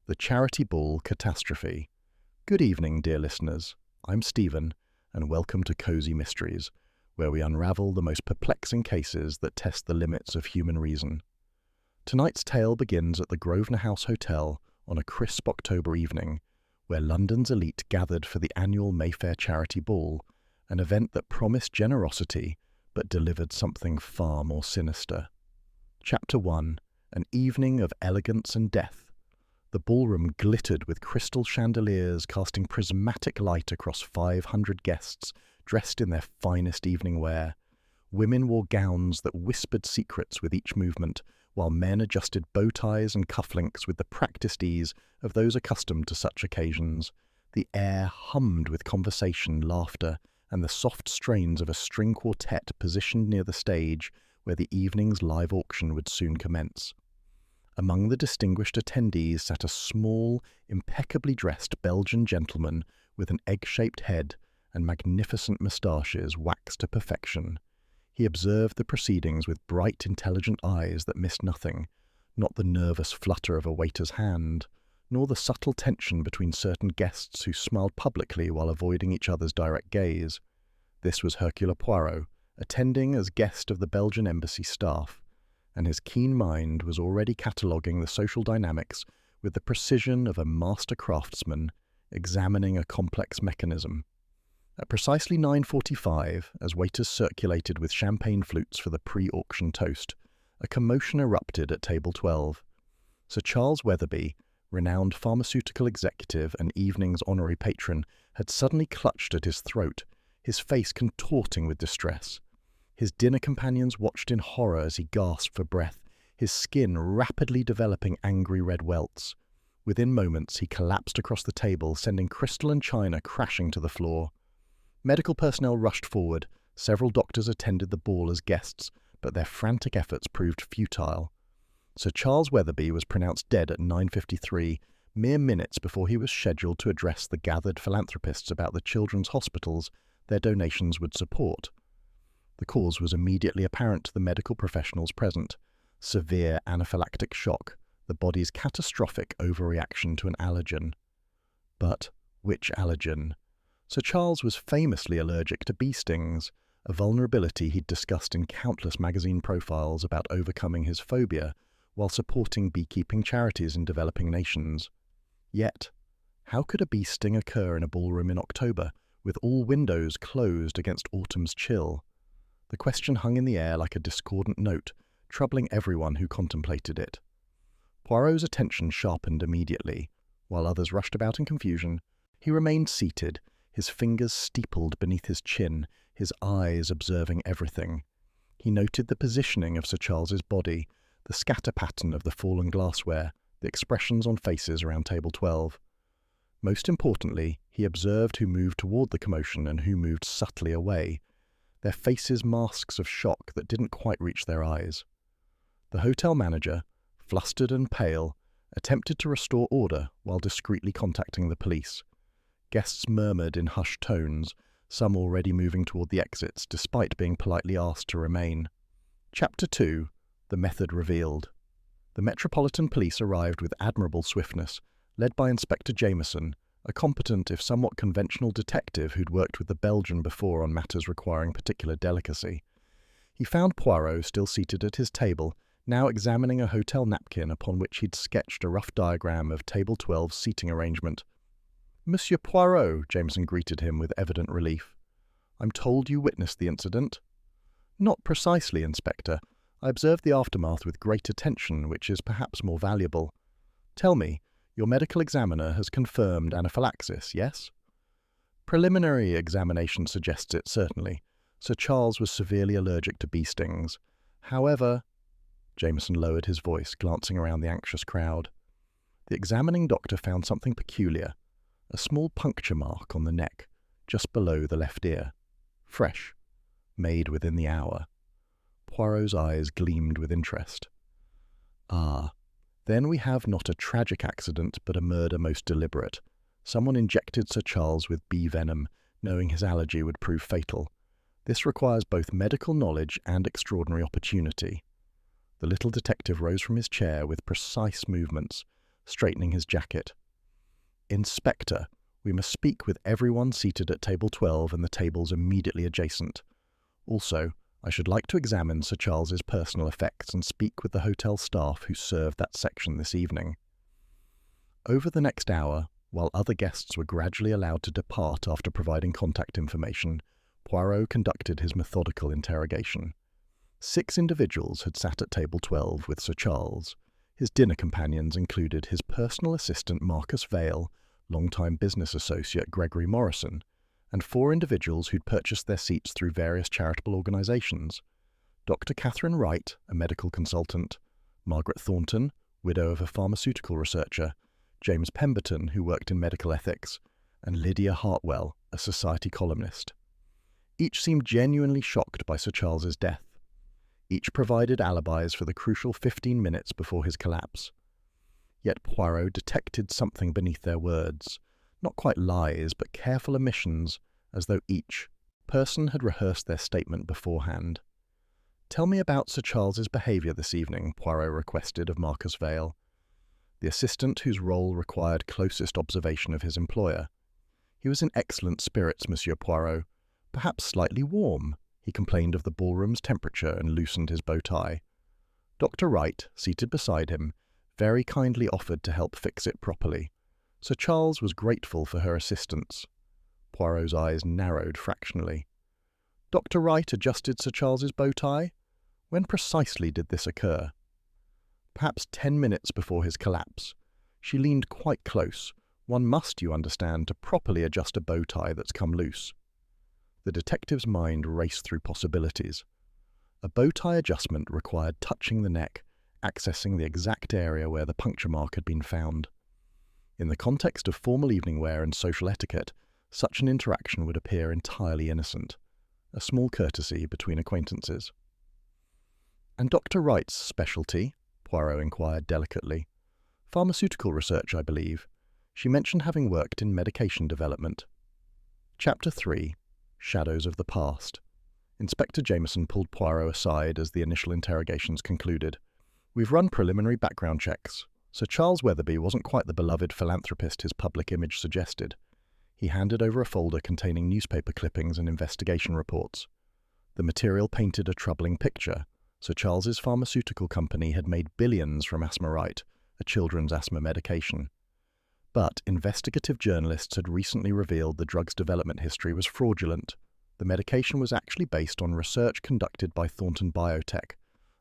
The Charity Ball Catastrophe. Good evening, dear listeners. I'm Stephen, and welcome to Cozy Mysteries, where we unravel the most perplexing cases that test the limits of human reason. Tonight's tale begins at the Grosvenor House Hotel on a crisp October evening, where London's elite gathered for the annual Mayfair Charity Ball, an event that promised generosity but delivered something far more sinister. Chapter 1. An evening of elegance and death. The ballroom glittered with crystal chandeliers casting prismatic light across 500 guests dressed in their finest evening wear. Women wore gowns that whispered secrets with each movement, while men adjusted bow ties and cufflinks with the practiced ease of those accustomed to such occasions. The air hummed with conversation, laughter, and the soft strains of a string quartet positioned near the stage where the evening's live auction would soon commence. Among the distinguished attendees sat a small, impeccably dressed Belgian gentleman with an egg-shaped head and magnificent moustaches waxed to perfection. He observed the proceedings with bright, intelligent eyes that missed nothing, not the nervous flutter of a waiter's hand, nor the subtle tension between certain guests who smiled publicly while avoiding each other's direct gaze. This was Hercule Poirot, attending as guest of the Belgian embassy staff, and his keen mind was already cataloguing the social dynamics with the precision of a master craftsman examining a complex mechanism. At precisely 9:45, as waiters circulated with champagne flutes for the pre-auction toast, a commotion erupted at table 12. Sir Charles Weatherby, renowned pharmaceutical executive and evening's honorary patron, had suddenly clutched at his throat, his face contorting with distress. His dinner companions watched in horror as he gasped for breath, his skin rapidly developing angry red welts. Within moments, he collapsed across the table, sending crystal and china crashing to the floor. Medical personnel rushed forward. Several doctors attended the ball as guests, but their frantic efforts proved futile. Sir Charles Weatherby was pronounced dead at 9:53, mere minutes before he was scheduled to address the gathered philanthropists about the children's hospitals their donations would support. The cause was immediately apparent to the medical professionals present: severe anaphylactic shock, the body's catastrophic overreaction to an allergen. But which allergen? Sir Charles was famously allergic to bee stings, a vulnerability he'd discussed in countless magazine profiles about overcoming his phobia while supporting beekeeping charities in developing nations. Yet, how could a bee sting occur in a ballroom in October, with all windows closed against autumn's chill? The question hung in the air like a discordant note, troubling everyone who contemplated it. Poirot's attention sharpened immediately. While others rushed about in confusion, he remained seated, his fingers steepled beneath his chin, his eyes observing everything. He noted the positioning of Sir Charles's body, the scatter pattern of the fallen glassware, the expressions on faces around table 12. Most importantly, he observed who moved toward the commotion and who moved subtly away, their faces masks of shock that didn't quite reach their eyes. The hotel manager, flustered and pale, attempted to restore order while discreetly contacting the police. Guests murmured in hushed tones, some already moving toward the exits, despite being politely asked to remain. Chapter 2. The Method Revealed. The Metropolitan Police arrived with admirable swiftness, led by Inspector Jameson, a competent if somewhat conventional detective who'd worked with the Belgian before on matters requiring particular delicacy. He found Poirot still seated at his table, now examining a hotel napkin upon which he'd sketched a rough diagram of table 12's seating arrangement. "Monsieur Poirot," Jameson greeted him with evident relief. "I'm told you witnessed the incident." "Not precisely, Inspector. I observed the aftermath with great attention, which is perhaps more valuable. Tell me, your medical examiner has confirmed anaphylaxis, yes?" "Preliminary examination suggests it, certainly. Sir Charles was severely allergic to bee stings. However—" Jameson lowered his voice, glancing around the anxious crowd. The examining doctor found something peculiar, a small puncture mark on the neck, just below the left ear. Fresh. Made within the hour. Poirot's eyes gleamed with interest. "Ah. Then we have not a tragic accident, but a murder most deliberate. Someone injected Sir Charles with bee venom, knowing his allergy would prove fatal. This requires both medical knowledge and extraordinary opportunity." The little detective rose from his chair with precise movements, straightening his jacket. "Inspector, we must speak with everyone seated at table 12 and the tables immediately adjacent. Also, I should like to examine Sir Charles's personal effects and speak with the hotel staff who served that section this evening." Over the next hour, while other guests were gradually allowed to depart after providing contact information, Poirot conducted his methodical interrogation. 6 individuals had sat at table 12 with Sir Charles. His dinner companions included his personal assistant Marcus Vale, longtime business associate Gregory Morrison, and 4 individuals who'd purchased their seats through various charitable organisations: Dr. Catherine Wright, a medical consultant; Margaret Thornton, widow of a pharmaceutical researcher; James Pemberton, who worked in medical ethics; and Lydia Hartwell, a society columnist. Each seemed genuinely shocked by Sir Charles's death. Each provided alibis for the crucial 15 minutes before his collapse. Yet Poirot detected something beneath their words, not quite lies, but careful omissions, as though each person had rehearsed their statement beforehand. "Tell me about Sir Charles's behaviour this evening," Poirot requested of Marcus Vale, the assistant whose role required closest observation of his employer. "He was in excellent spirits, Monsieur Poirot, perhaps slightly warm." He complained of the ballroom's temperature and loosened his bow tie. Dr. Wright, seated beside him, very kindly offered to help fix it properly. Sir Charles was grateful for her assistance. Poirot's eyes narrowed fractionally. Dr. Wright adjusted Sir Charles's bow tie? When precisely did this occur? Perhaps 10 minutes before his collapse. She leaned quite close. One must, you understand, to properly adjust a bow tie that's come loose. The detective's mind raced through possibilities. A bow tie adjustment required touching the neck, accessing the exact area where the puncture mark had been found. In the context of formal evening wear and social etiquette, such an interaction would appear entirely innocent, a small courtesy between acquaintances. "And Dr. Wright's specialty?" Poirot inquired delicately. "Pharmaceutical research, I believe. She mentioned having worked in medication development." Chapter 3. Shadows of the Past. Inspector Jameson pulled Poirot aside as the initial interrogations concluded. "We've run preliminary background checks. Sir Charles Weatherby wasn't quite the beloved philanthropist his public image suggested." He handed over a folder containing newspaper clippings and investigation reports. The material painted a troubling picture. Sir Charles's pharmaceutical company had made billions from Asthmarite, a children's asthma medication. But investigative journalists had recently revealed the drug's development history was fraudulent. The medication was actually based on research conducted by Thornton Biotech,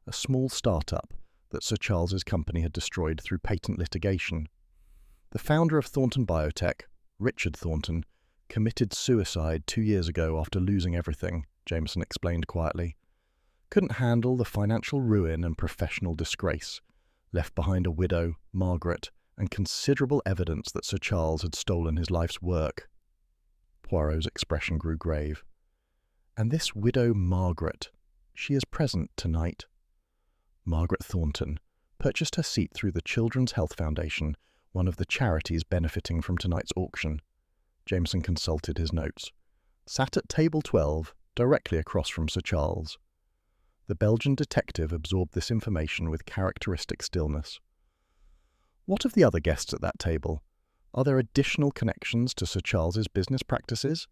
a small startup that Sir Charles's company had destroyed through patent litigation. The founder of Thornton Biotech, Richard Thornton, committed suicide 2 years ago after losing everything, Jameson explained quietly. Couldn't handle the financial ruin and professional disgrace. Left behind a widow, Margaret, and considerable evidence that Sir Charles had stolen his life's work. Poirot's expression grew grave. "And this widow Margaret, she is present tonight?" Margaret Thornton purchased her seat through the Children's Health Foundation, one of the charities benefiting from tonight's auction. Jameson consulted his notes. "Sat at table 12, directly across from Sir Charles." The Belgian detective absorbed this information with characteristic stillness. "What of the other guests at that table? Are there additional connections to Sir Charles's business practices?"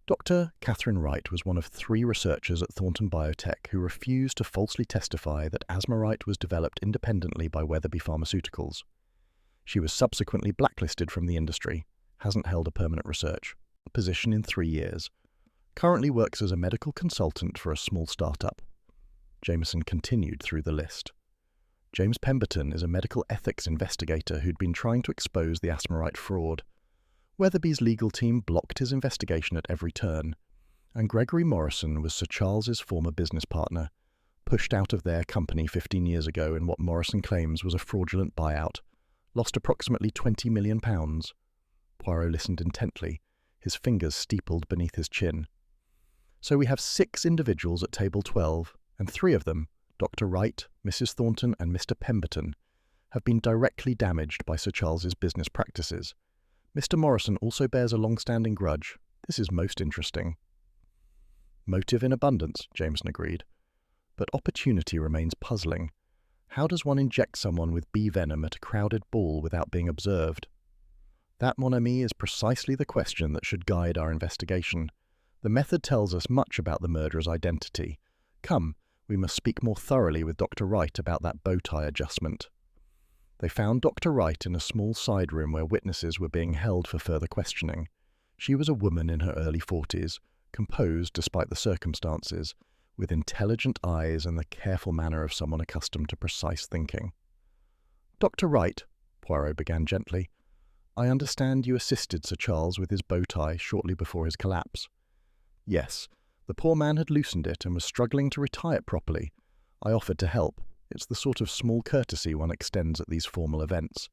Dr. Catherine Wright was one of 3 researchers at Thornton Biotech who refused to falsely testify that Asthmarite was developed independently by Weatherby Pharmaceuticals. She was subsequently blacklisted from the industry, hasn't held a permanent research position in 3 years, currently works as a medical consultant for a small startup. Jameson continued through the list. James Pemberton is a medical ethics investigator who'd been trying to expose the Asthmarite fraud. Weatherby's legal team blocked his investigation at every turn, and Gregory Morrison was Sir Charles's former business partner, pushed out of their company 15 years ago in what Morrison claims was a fraudulent buyout, lost approximately £20 million. Poirot listened intently, his fingers steepled beneath his chin. "So we have 6 individuals at table 12, and 3 of them, Dr. Wright, Mrs. Thornton, and Mr. Pemberton, have been directly damaged by Sir Charles's business practices. Mr. Morrison also bears a long-standing grudge. This is most interesting." "Motive in abundance," Jameson agreed. "But opportunity remains puzzling. How does one inject someone with bee venom at a crowded ball without being observed? That, mon ami, is precisely the question that should guide our investigation. The method tells us much about the murderer's identity. Come, we must speak more thoroughly with Dr. Wright about that bow tie adjustment. They found Dr. Wright in a small side room where witnesses were being held for further questioning. She was a woman in her early 40s, composed despite the circumstances, with intelligent eyes and the careful manner of someone accustomed to precise thinking. "Dr. Wright," Poirot began gently, "I understand you assisted Sir Charles with his bow tie shortly before his collapse." "Yes, the poor man had loosened it and was struggling to retie it properly. I offered to help. It's the sort of small courtesy one extends at these formal events."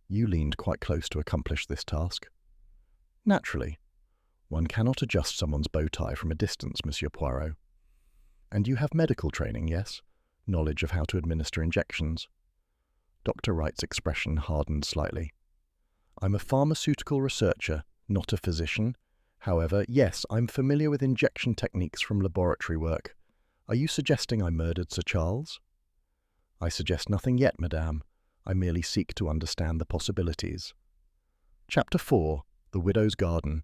"You leaned quite close to accomplish this task." "Naturally. One cannot adjust someone's bow tie from a distance, Monsieur Poirot." "And you have medical training, yes? Knowledge of how to administer injections?" Dr. Wright's expression hardened slightly. "I'm a pharmaceutical researcher, not a physician. However, yes, I'm familiar with injection techniques from laboratory work. Are you suggesting I murdered Sir Charles?" "I suggest nothing yet, madame. I merely seek to understand the possibilities." Chapter 4. The Widow's Garden.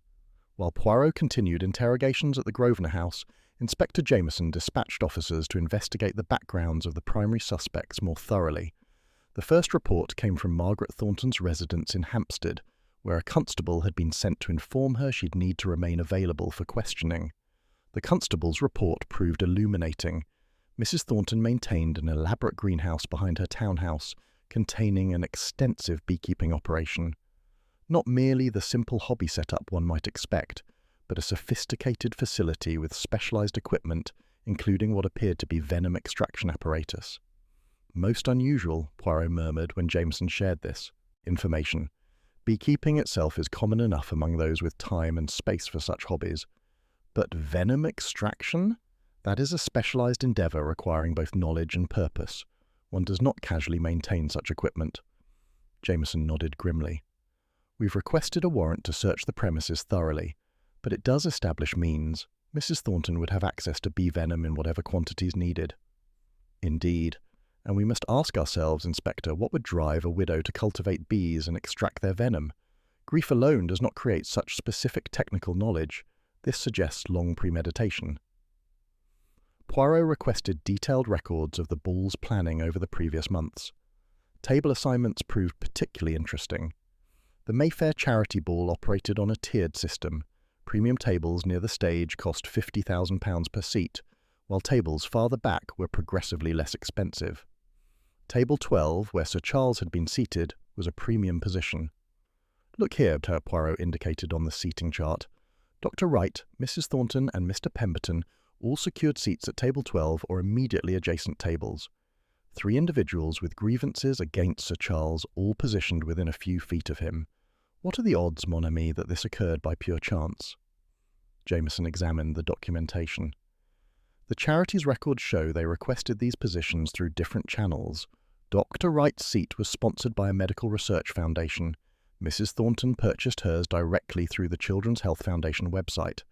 While Poirot continued interrogations at the Grosvenor house, Inspector Jameson dispatched officers to investigate the backgrounds of the primary suspects more thoroughly. The first report came from Margaret Thornton's residence in Hampstead, where a constable had been sent to inform her she'd need to remain available for questioning. The constable's report proved illuminating. Mrs. Thornton maintained an elaborate greenhouse behind her townhouse, containing an extensive beekeeping operation. Not merely the simple hobby setup one might expect, but a sophisticated facility with specialized equipment, including what appeared to be venom extraction apparatus. "Most unusual," Poirot murmured when Jameson shared this information. "Beekeeping itself is common enough among those with time and space for such hobbies. But venom extraction? That is a specialized endeavor requiring both knowledge and purpose. One does not casually maintain such equipment." Jameson nodded grimly. "We've requested a warrant to search the premises thoroughly, but it does establish means. Mrs. Thornton would have access to bee venom in whatever quantities needed." "Indeed. And we must ask ourselves, Inspector, what would drive a widow to cultivate bees and extract their venom? Grief alone does not create such specific technical knowledge. This suggests long premeditation." Poirot requested detailed records of the ball's planning over the previous months. Table assignments proved particularly interesting. The Mayfair Charity Ball operated on a tiered system. Premium tables near the stage cost £50,000 per seat, while tables farther back were progressively less expensive. Table 12, where Sir Charles had been seated, was a premium position. "Look here," Poirot indicated on the seating chart. "Dr. Wright, Mrs. Thornton and Mr. Pemberton all secured seats at table 12 or immediately adjacent tables. 3 individuals with grievances against Sir Charles, all positioned within a few feet of him. What are the odds, mon ami, that this occurred by pure chance?" Jameson examined the documentation. "The charity's records show they requested these positions through different channels. Dr. Wright's seat was sponsored by a medical research foundation. Mrs. Thornton purchased hers directly through the Children's Health Foundation website.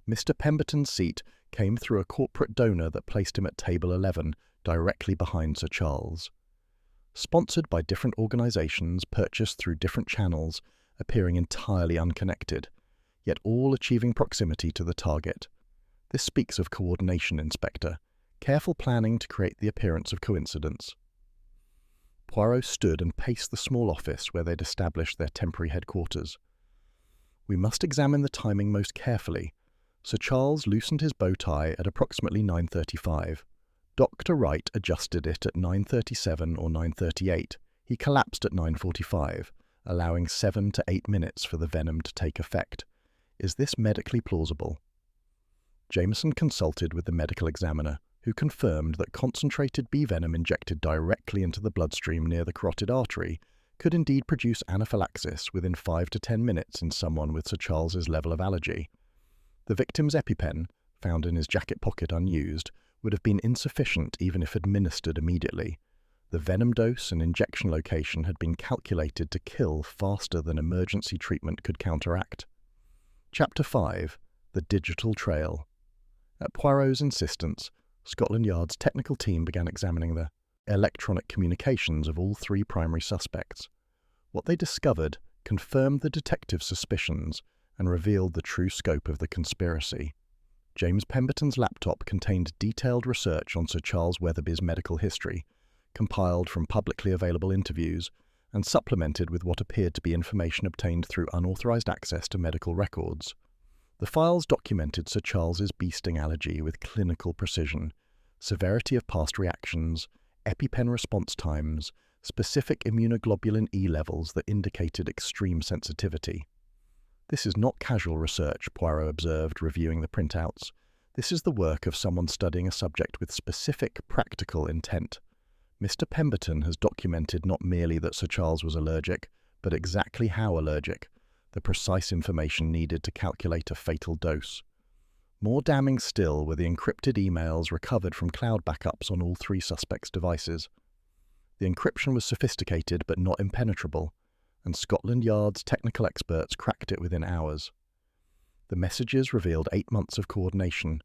Mr. Pemberton's seat came through a corporate donor that placed him at table 11, directly behind Sir Charles. Sponsored by different organizations, purchased through different channels, appearing entirely unconnected, yet all achieving proximity to the target. This speaks of coordination, Inspector. Careful planning to create the appearance of coincidence." Poirot stood and paced the small office where they'd established their temporary headquarters. "We must examine the timing most carefully. Sir Charles loosened his bow tie at approximately 9:35. Dr. Wright adjusted it at 9:37 or 9:38. He collapsed at 9:45, allowing 7 to 8 minutes for the venom to take effect. Is this medically plausible?" Jameson consulted with the medical examiner, who confirmed that concentrated bee venom injected directly into the bloodstream near the carotid artery could indeed produce anaphylaxis within 5 to 10 minutes in someone with Sir Charles's level of allergy. The victim's EpiPen, found in his jacket pocket unused, would have been insufficient even if administered immediately. The venom dose and injection location had been calculated to kill faster than emergency treatment could counteract. Chapter 5. The Digital Trail. At Poirot's insistence, Scotland Yard's technical team began examining the electronic communications of all three primary suspects. What they discovered confirmed the detective's suspicions and revealed the true scope of the conspiracy. James Pemberton's laptop contained detailed research on Sir Charles Weatherby's medical history, compiled from publicly available interviews and supplemented with what appeared to be information obtained through unauthorized access to medical records. The files documented Sir Charles's bee sting allergy with clinical precision, severity of past reactions, EpiPen response times, specific immunoglobulin E levels that indicated extreme sensitivity. "This is not casual research," Poirot observed, reviewing the printouts. "This is the work of someone studying a subject with specific, practical intent. Mr. Pemberton has documented not merely that Sir Charles was allergic, but exactly how allergic, the precise information needed to calculate a fatal dose." More damning still were the encrypted emails recovered from cloud backups on all three suspects' devices. The encryption was sophisticated but not impenetrable, and Scotland Yard's technical experts cracked it within hours. The messages revealed 8 months of coordination,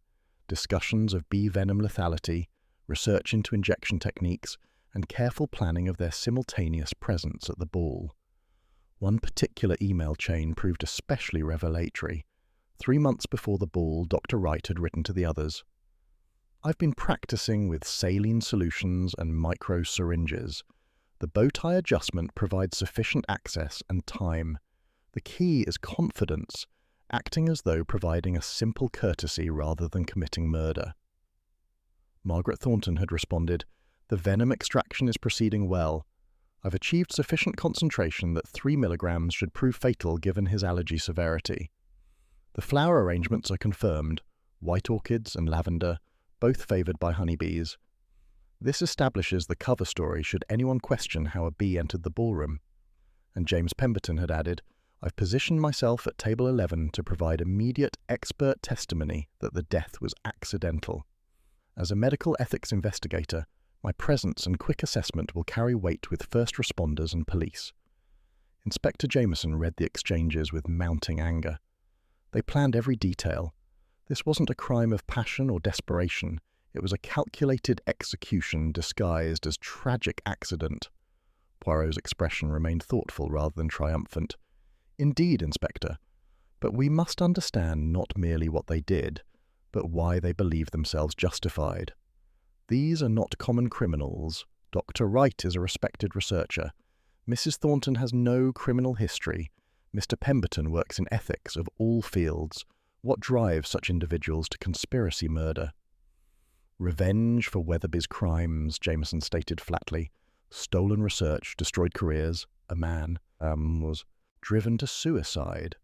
discussions of bee venom lethality, research into injection techniques, and careful planning of their simultaneous presence at the ball. One particular email chain proved especially revelatory. 3 months before the ball, Dr. Wright had written to the others, "I've been practicing with saline solutions and micro syringes. The bow tie adjustment provides sufficient access and time. The key is confidence, acting as though providing a simple courtesy rather than committing murder." Margaret Thornton had responded, "The venom extraction is proceeding well. I've achieved sufficient concentration that 3 milligrams should prove fatal given his allergy severity. The flower arrangements are confirmed, white orchids and lavender, both favoured by honeybees. This establishes the cover story should anyone question how a bee entered the ballroom." And James Pemberton had added, "I've positioned myself at table 11 to provide immediate expert testimony that the death was accidental. As a medical ethics investigator, my presence and quick assessment will carry weight with first responders and police." Inspector Jameson read the exchanges with mounting anger. They planned every detail. This wasn't a crime of passion or desperation. It was a calculated execution disguised as tragic accident. Poirot's expression remained thoughtful rather than triumphant. "Indeed, Inspector. But we must understand not merely what they did, but why they believe themselves justified. These are not common criminals. Dr. Wright is a respected researcher. Mrs. Thornton has no criminal history. Mr. Pemberton works in ethics of all fields. What drives such individuals to conspiracy murder?" "Revenge for Weatherby's crimes," Jameson stated flatly. "Stolen research, destroyed careers. A man was driven to suicide."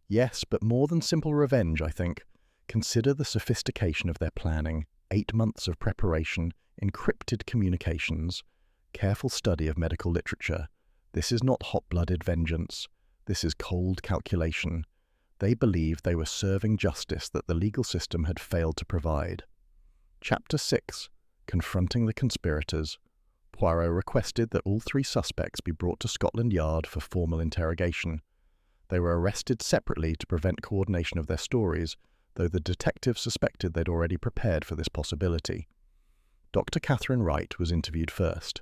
"Yes, but more than simple revenge, I think. Consider the sophistication of their planning. 8 months of preparation, encrypted communications, careful study of medical literature. This is not hot-blooded vengeance. This is cold calculation. They believed they were serving justice that the legal system had failed to provide." Chapter 6. Confronting the Conspirators. Poirot requested that all three suspects be brought to Scotland Yard for formal interrogation. They were arrested separately to prevent coordination of their stories, though the detectives suspected they'd already prepared for this possibility. Dr. Catherine Wright was interviewed first.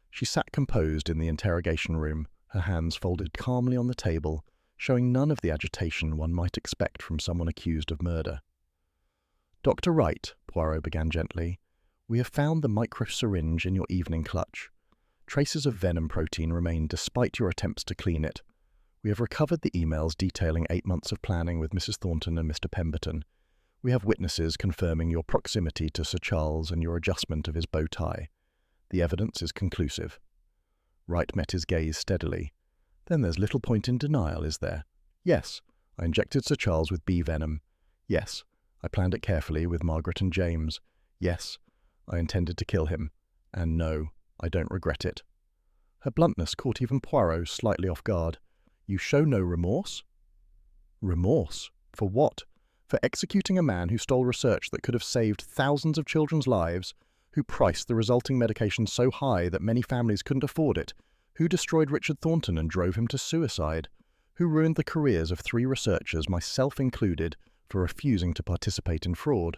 She sat composed in the interrogation room, her hands folded calmly on the table, showing none of the agitation one might expect from someone accused of murder. "Dr. Wright," Poirot began gently, "we have found the micro-syringe in your evening clutch. Traces of venom protein remain despite your attempts to clean it. We have recovered the emails detailing 8 months of planning with Mrs. Thornton and Mr. Pemberton. We have witnesses confirming your proximity to Sir Charles and your adjustment of his bow tie. The evidence is conclusive." Wright met his gaze steadily. "Then there's little point in denial, is there? Yes, I injected Sir Charles with bee venom. Yes, I planned it carefully with Margaret and James. Yes, I intended to kill him. And no, I don't regret it." Her bluntness caught even Poirot slightly off guard. "You show no remorse?" "Remorse? For what? For executing a man who stole research that could have saved thousands of children's lives, who priced the resulting medication so high that many families couldn't afford it, who destroyed Richard Thornton and drove him to suicide, who ruined the careers of 3 researchers, myself included, for refusing to participate in fraud."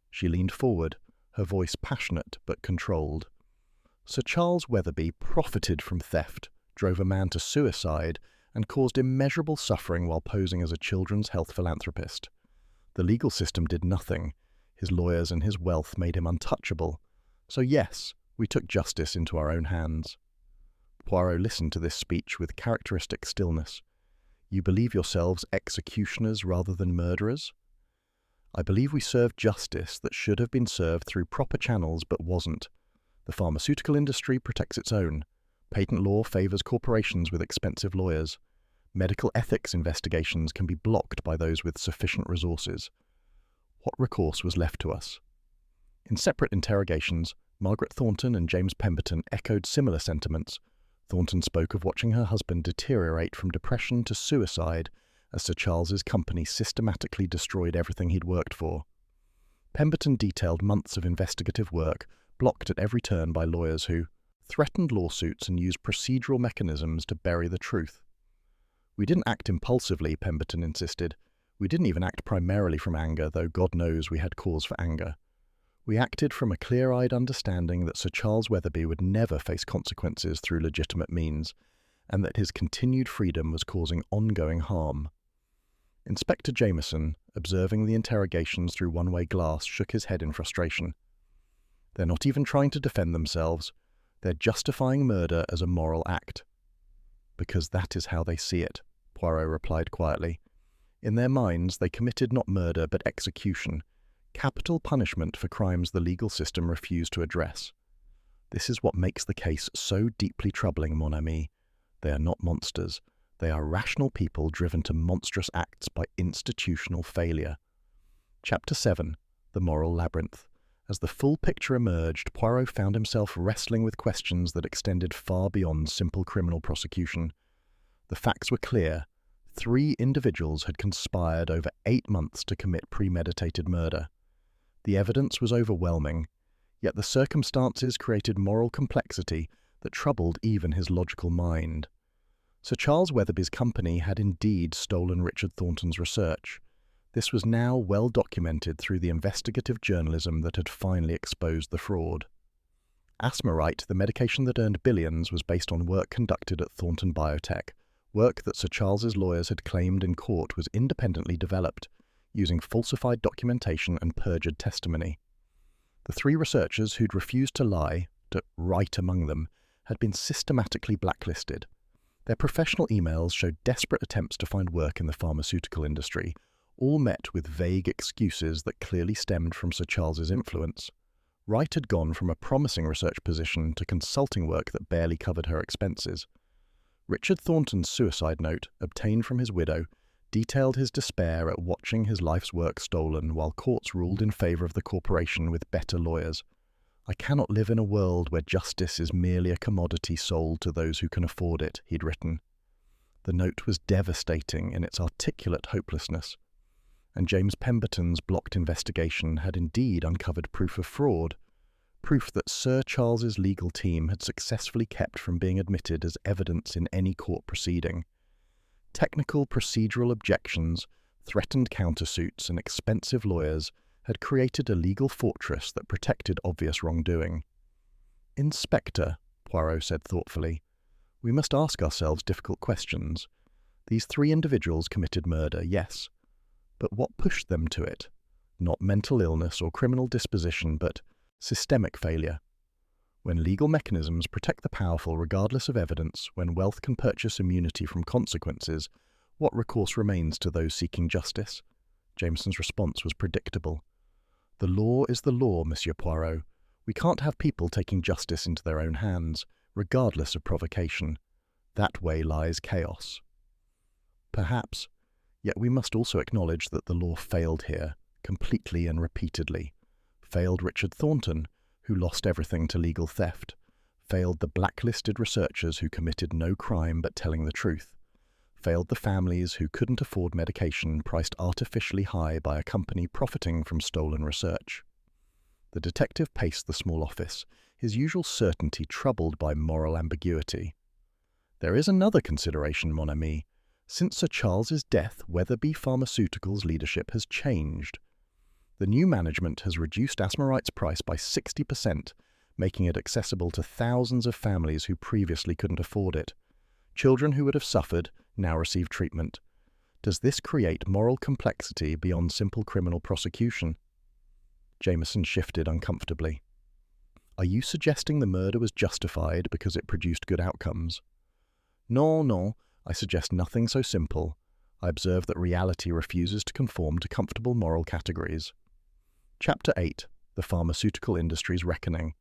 She leaned forward, her voice passionate but controlled. Sir Charles Weatherby profited from theft, drove a man to suicide, and caused immeasurable suffering while posing as a children's health philanthropist. The legal system did nothing. His lawyers and his wealth made him untouchable. So yes, we took justice into our own hands. Poirot listened to this speech with characteristic stillness. You believe yourselves executioners rather than murderers? I believe we served justice that should have been served through proper channels but wasn't. The pharmaceutical industry protects its own. Patent law favors corporations with expensive lawyers. Medical ethics investigations can be blocked by those with sufficient resources. What recourse was left to us? In separate interrogations, Margaret Thornton and James Pemberton echoed similar sentiments. Thornton spoke of watching her husband deteriorate from depression to suicide as Sir Charles's company systematically destroyed everything he'd worked for. Pemberton detailed months of investigative work, blocked at every turn by lawyers who threatened lawsuits and used procedural mechanisms to bury the truth. We didn't act impulsively, Pemberton insisted. We didn't even act primarily from anger, though God knows we had cause for anger. We acted from a clear-eyed understanding that Sir Charles Weatherby would never face consequences through legitimate means, and that his continued freedom was causing ongoing harm. Inspector Jameson, observing the interrogations through one-way glass, shook his head in frustration. They're not even trying to defend themselves. They're justifying murder as a moral act. Because that is how they see it, Poirot replied quietly. In their minds, they committed not murder but execution, capital punishment for crimes the legal system refused to address. This is what makes the case so deeply troubling, mon ami. They are not monsters. They are rational people driven to monstrous acts by institutional failure. Chapter 7. The Moral Labyrinth. As the full picture emerged, Poirot found himself wrestling with questions that extended far beyond simple criminal prosecution. The facts were clear. 3 individuals had conspired over 8 months to commit premeditated murder. The evidence was overwhelming, yet the circumstances created moral complexity that troubled even his logical mind. Sir Charles Weatherby's company had indeed stolen Richard Thornton's research. This was now well documented through the investigative journalism that had finally exposed the fraud. Asmarite, the medication that earned billions, was based on work conducted at Thornton Biotech, work that Sir Charles's lawyers had claimed in court was independently developed, using falsified documentation and perjured testimony. The 3 researchers who'd refused to lie, to write among them, had been systematically blacklisted. Their professional emails showed desperate attempts to find work in the pharmaceutical industry, all met with vague excuses that clearly stemmed from Sir Charles's influence. Wright had gone from a promising research position to consulting work that barely covered her expenses. Richard Thornton's suicide note, obtained from his widow, detailed his despair at watching his life's work stolen while courts ruled in favor of the corporation with better lawyers. I cannot live in a world where justice is merely a commodity sold to those who can afford it, he'd written. The note was devastating in its articulate hopelessness. And James Pemberton's blocked investigation had indeed uncovered proof of fraud, proof that Sir Charles's legal team had successfully kept from being admitted as evidence in any court proceeding. Technical procedural objections, threatened countersuits, and expensive lawyers had created a legal fortress that protected obvious wrongdoing. Inspector, Poirot said thoughtfully, we must ask ourselves difficult questions. These 3 individuals committed murder, yes. But what pushed them to it? Not mental illness or criminal disposition, but systemic failure. When legal mechanisms protect the powerful regardless of evidence, when wealth can purchase immunity from consequences, what recourse remains to those seeking justice? Jameson's response was predictable. The law is the law, Monsieur Poirot. We can't have people taking justice into their own hands, regardless of provocation. That way lies chaos. Perhaps, yet we must also acknowledge that the law failed here, completely and repeatedly. Failed Richard Thornton, who lost everything to legal theft. Failed the blacklisted researchers who committed no crime but telling the truth. Failed the families who couldn't afford medication priced artificially high by a company profiting from stolen research. The detective paced the small office, his usual certainty troubled by moral ambiguity. There is another consideration, mon ami. Since Sir Charles's death, Weatherby Pharmaceutical's leadership has changed. The new management has reduced Asmarite's price by 60%, making it accessible to thousands of families who previously couldn't afford it. Children who would have suffered now receive treatment. Does this create moral complexity beyond simple criminal prosecution? Jameson shifted uncomfortably. Are you suggesting the murder was justified because it produced good outcomes? No, I suggest nothing so simple. I observe that reality refuses to conform to comfortable moral categories. Chapter 8. The Pharmaceutical Industry's Reckoning.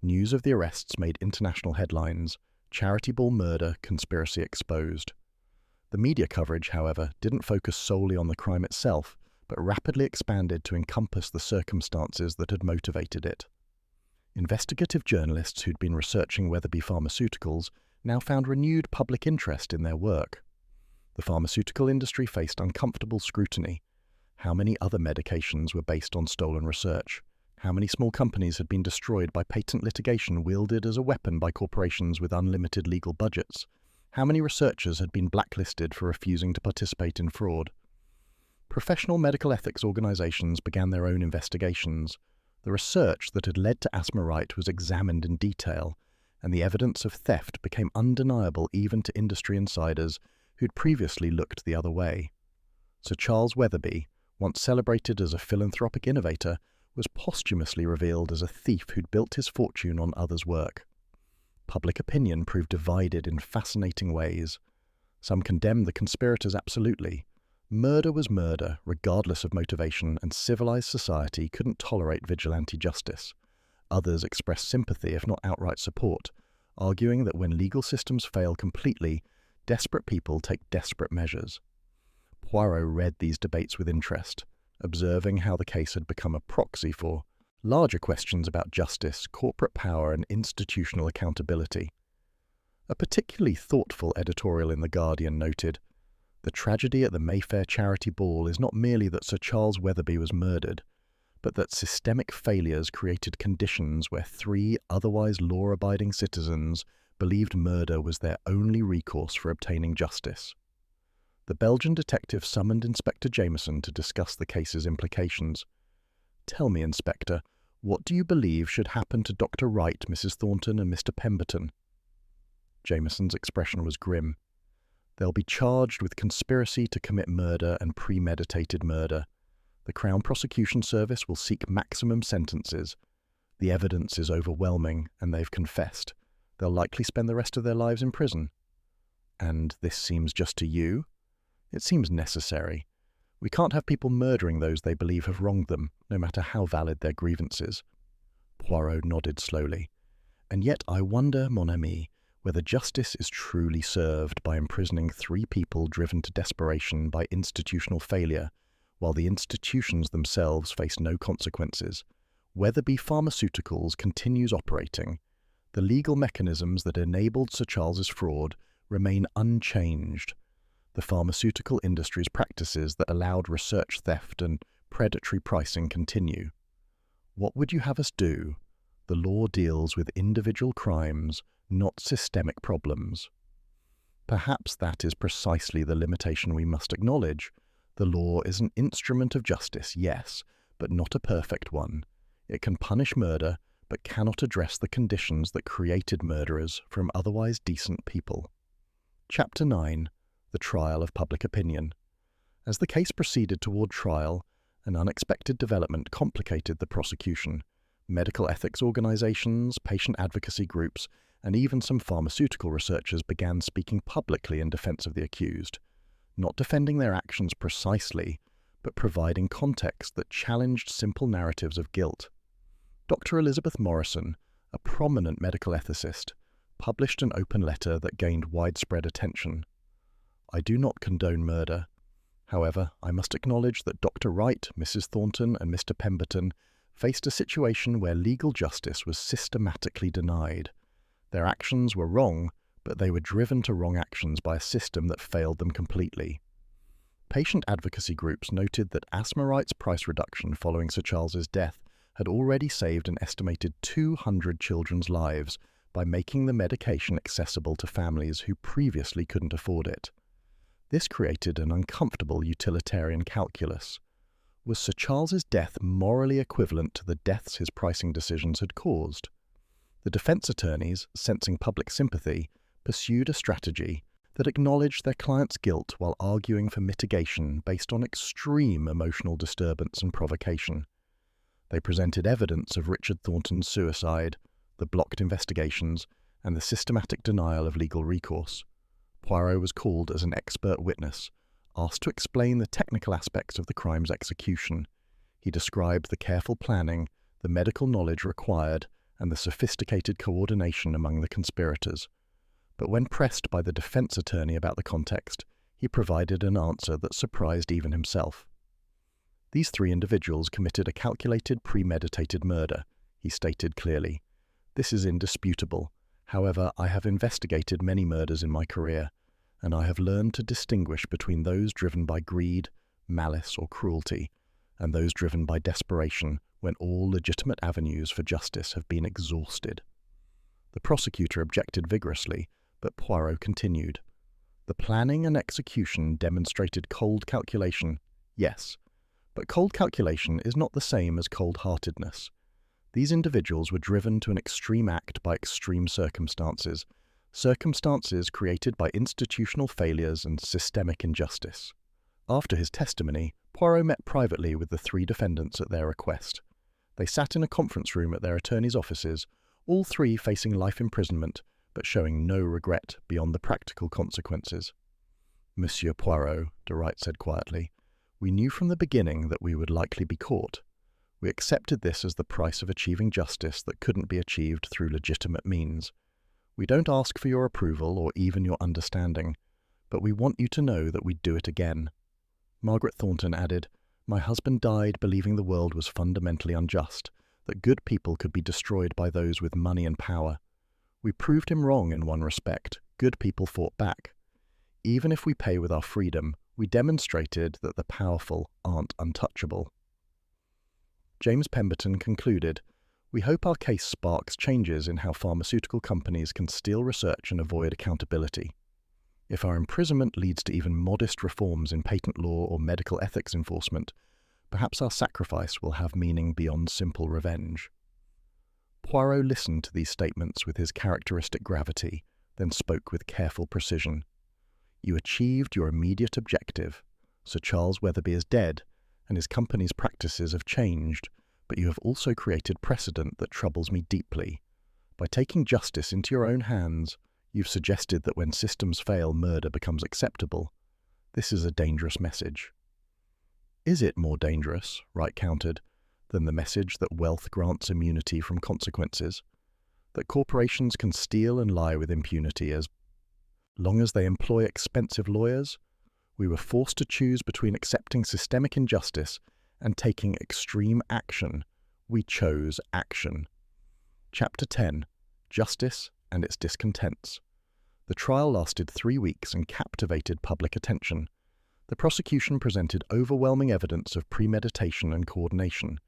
News of the arrests made international headlines. Charity Ball murder conspiracy exposed. The media coverage, however, didn't focus solely on the crime itself, but rapidly expanded to encompass the circumstances that had motivated it. Investigative journalists who'd been researching Weatherby Pharmaceuticals now found renewed public interest in their work. The pharmaceutical industry faced uncomfortable scrutiny. How many other medications were based on stolen research? How many small companies had been destroyed by patent litigation wielded as a weapon by corporations with unlimited legal budgets? How many researchers had been blacklisted for refusing to participate in fraud? Professional medical ethics organizations began their own investigations. The research that had led to Asthma-Right was examined in detail, and the evidence of theft became undeniable even to industry insiders who'd previously looked the other way. Sir Charles Weatherby, once celebrated as a philanthropic innovator, was posthumously revealed as a thief who'd built his fortune on others' work. Public opinion proved divided in fascinating ways. Some condemned the conspirators absolutely. Murder was murder, regardless of motivation, and civilized society couldn't tolerate vigilante justice. Others expressed sympathy, if not outright support, arguing that when legal systems fail completely, desperate people take desperate measures. Poirot read these debates with interest, observing how the case had become a proxy for larger questions about justice, corporate power, and institutional accountability. A particularly thoughtful editorial in The Guardian noted, "The tragedy at the Mayfair Charity Ball is not merely that Sir Charles Weatherby was murdered, but that systemic failures created conditions where 3 otherwise law-abiding citizens believed murder was their only recourse for obtaining justice." The Belgian detective summoned Inspector Jameson to discuss the case's implications. "Tell me, Inspector, what do you believe should happen to Dr. Wright, Mrs. Thornton, and Mr. Pemberton?" Jameson's expression was grim. "They'll be charged with conspiracy to commit murder and premeditated murder. The Crown Prosecution Service will seek maximum sentences. The evidence is overwhelming, and they've confessed. They'll likely spend the rest of their lives in prison." "And this seems just to you?" "It seems necessary. We can't have people murdering those they believe have wronged them, no matter how valid their grievances." Poirot nodded slowly. "And yet I wonder, mon ami, whether justice is truly served by imprisoning 3 people driven to desperation by institutional failure, while the institutions themselves face no consequences. Weatherby Pharmaceuticals continues operating. The legal mechanisms that enabled Sir Charles's fraud remain unchanged. The pharmaceutical industry's practices that allowed research theft and predatory pricing continue. What would you have us do? The law deals with individual crimes, not systemic problems." Perhaps that is precisely the limitation we must acknowledge. The law is an instrument of justice, yes, but not a perfect one. It can punish murder, but cannot address the conditions that created murderers from otherwise decent people. Chapter 9. The Trial of Public Opinion. As the case proceeded toward trial, an unexpected development complicated the prosecution. Medical ethics organizations, patient advocacy groups, and even some pharmaceutical researchers began speaking publicly in defense of the accused, not defending their actions precisely, but providing context that challenged simple narratives of guilt. Dr. Elizabeth Morrison, a prominent medical ethicist, published an open letter that gained widespread attention. "I do not condone murder. However, I must acknowledge that Dr. Wright, Mrs. Thornton, and Mr. Pemberton faced a situation where legal justice was systematically denied. Their actions were wrong, but they were driven to wrong actions by a system that failed them completely." Patient advocacy groups noted that Asthma-Right's price reduction following Sir Charles's death had already saved an estimated 200 children's lives by making the medication accessible to families who previously couldn't afford it. This created an uncomfortable utilitarian calculus. Was Sir Charles's death morally equivalent to the deaths his pricing decisions had caused? The defense attorneys, sensing public sympathy, pursued a strategy that acknowledged their client's guilt while arguing for mitigation based on extreme emotional disturbance and provocation. They presented evidence of Richard Thornton's suicide, the blocked investigations, and the systematic denial of legal recourse. Poirot was called as an expert witness, asked to explain the technical aspects of the crime's execution. He described the careful planning, the medical knowledge required, and the sophisticated coordination among the conspirators. But when pressed by the defense attorney about the context, he provided an answer that surprised even himself. These three individuals committed a calculated, premeditated murder, he stated clearly. This is indisputable. However, I have investigated many murders in my career, and I have learned to distinguish between those driven by greed, malice, or cruelty, and those driven by desperation when all legitimate avenues for justice have been exhausted. The prosecutor objected vigorously, but Poirot continued. The planning and execution demonstrated cold calculation, yes, but cold calculation is not the same as cold-heartedness. These individuals were driven to an extreme act by extreme circumstances created by institutional failures and systemic injustice. After his testimony, Poirot met privately with the three defendants at their request. They sat in a conference room at their attorney's offices, all three facing life imprisonment, but showing no regret beyond the practical consequences. "Monsieur Poirot," de Wright said quietly, "we knew from the beginning that we would likely be caught. We accepted this as the price of achieving justice that couldn't be achieved through legitimate means. We don't ask for your approval or even your understanding, but we want you to know that we'd do it again." Margaret Thornton added, "My husband died believing the world was fundamentally unjust, that good people could be destroyed by those with money and power. We proved him wrong in one respect. Good people fought back. Even if we pay with our freedom, we demonstrated that the powerful aren't untouchable." James Pemberton concluded, "We hope our case sparks changes in how pharmaceutical companies can steal research and avoid accountability. If our imprisonment leads to even modest reforms in patent law or medical ethics enforcement, perhaps our sacrifice will have meaning beyond simple revenge." Poirot listened to these statements with his characteristic gravity, then spoke with careful precision. "You achieved your immediate objective. Sir Charles Weatherby is dead, and his company's practices have changed, but you have also created precedent that troubles me deeply. By taking justice into your own hands, you've suggested that when systems fail, murder becomes acceptable. This is a dangerous message." "Is it more dangerous," Wright countered, "than the message that wealth grants immunity from consequences? That corporations can steal and lie with impunity as long as they employ expensive lawyers? We were forced to choose between accepting systemic injustice and taking extreme action. We chose action." Chapter 10. Justice and its Discontents. The trial lasted 3 weeks and captivated public attention. The prosecution presented overwhelming evidence of premeditation and coordination.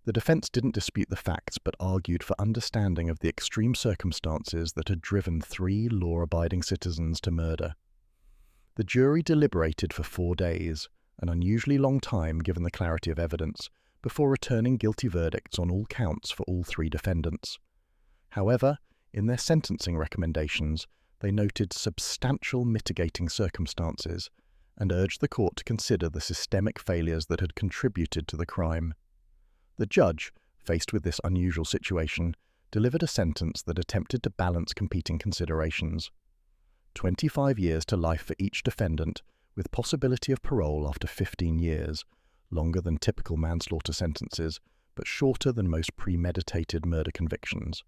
The defense didn't dispute the facts but argued for understanding of the extreme circumstances that had driven 3 law-abiding citizens to murder. The jury deliberated for 4 days, an unusually long time given the clarity of evidence, before returning guilty verdicts on all counts for all 3 defendants. However, in their sentencing recommendations, they noted substantial mitigating circumstances and urged the court to consider the systemic failures that had contributed to the crime. The judge, faced with this unusual situation, delivered a sentence that attempted to balance competing considerations. 25 years to life for each defendant, with possibility of parole after 15 years, longer than typical manslaughter sentences, but shorter than most premeditated murder convictions.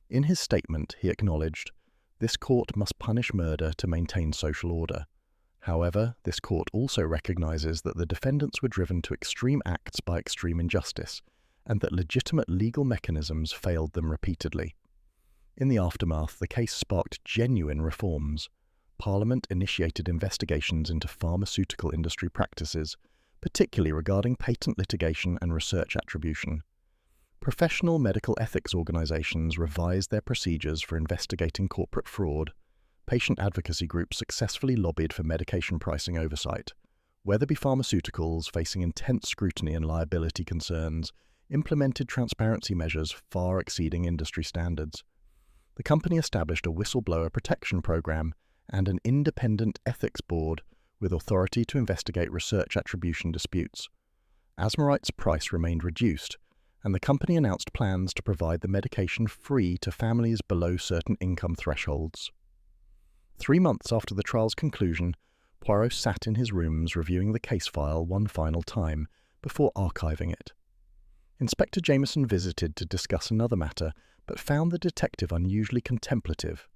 In his statement, he acknowledged, "This court must punish murder to maintain social order. However, this court also recognizes that the defendants were driven to extreme acts by extreme injustice, and that legitimate legal mechanisms failed them repeatedly." In the aftermath, the case sparked genuine reforms. Parliament initiated investigations into pharmaceutical industry practices, particularly regarding patent litigation and research attribution. Professional medical ethics organizations revised their procedures for investigating corporate fraud. Patient advocacy groups successfully lobbied for medication pricing oversight. Weatherby Pharmaceuticals, facing intense scrutiny and liability concerns, implemented transparency measures far exceeding industry standards. The company established a whistleblower protection program and an independent ethics board with authority to investigate research attribution disputes. Asmarite's price remained reduced, and the company announced plans to provide the medication free to families below certain income thresholds. 3 months after the trial's conclusion, Poirot sat in his rooms reviewing the case file one final time before archiving it. Inspector Jameson visited to discuss another matter, but found the detective unusually contemplative.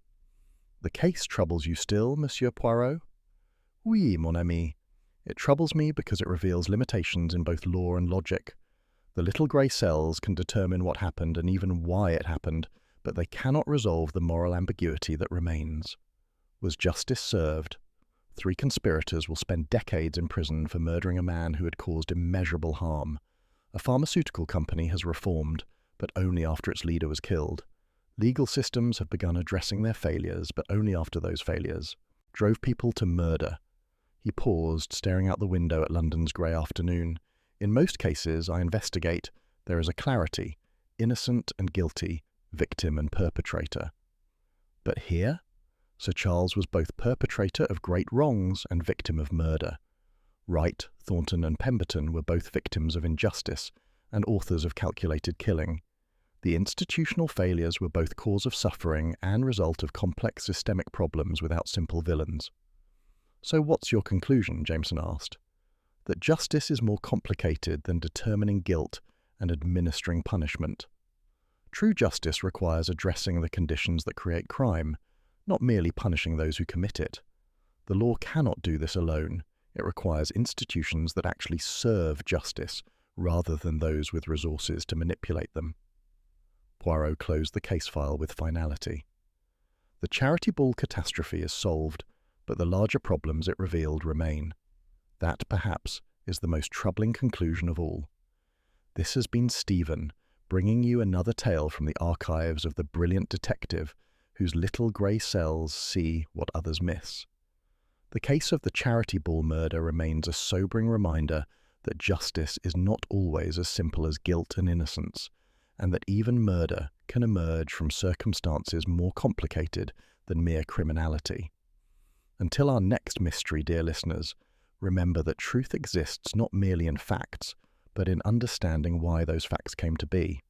"The case troubles you still, Monsieur Poirot?" "Oui, mon ami. It troubles me because it reveals limitations in both law and logic. The little grey cells can determine what happened and even why it happened, but they cannot resolve the moral ambiguity that remains. Was justice served? 3 conspirators will spend decades in prison for murdering a man who had caused immeasurable harm. A pharmaceutical company has reformed, but only after its leader was killed. Legal systems have begun addressing their failures, but only after those failures drove people to murder." He paused, staring out the window at London's grey afternoon. "In most cases I investigate, there is a clarity, innocent and guilty, victim and perpetrator. But here, Sir Charles was both perpetrator of great wrongs and victim of murder. Wright, Thornton and Pemberton were both victims of injustice and authors of calculated killing. The institutional failures were both cause of suffering and result of complex systemic problems without simple villains." "So what's your conclusion?" Jameson asked. "That justice is more complicated than determining guilt and administering punishment. True justice requires addressing the conditions that create crime, not merely punishing those who commit it. The law cannot do this alone. It requires institutions that actually serve justice, rather than those with resources to manipulate them." Poirot closed the case file with finality. The Charity Ball catastrophe is solved, but the larger problems it revealed remain. That, perhaps, is the most troubling conclusion of all. This has been Stephen, bringing you another tale from the archives of the brilliant detective whose little grey cells see what others miss. The case of the Charity Ball murder remains a sobering reminder that justice is not always as simple as guilt and innocence, and that even murder can emerge from circumstances more complicated than mere criminality. Until our next mystery, dear listeners, remember that truth exists not merely in facts, but in understanding why those facts came to be.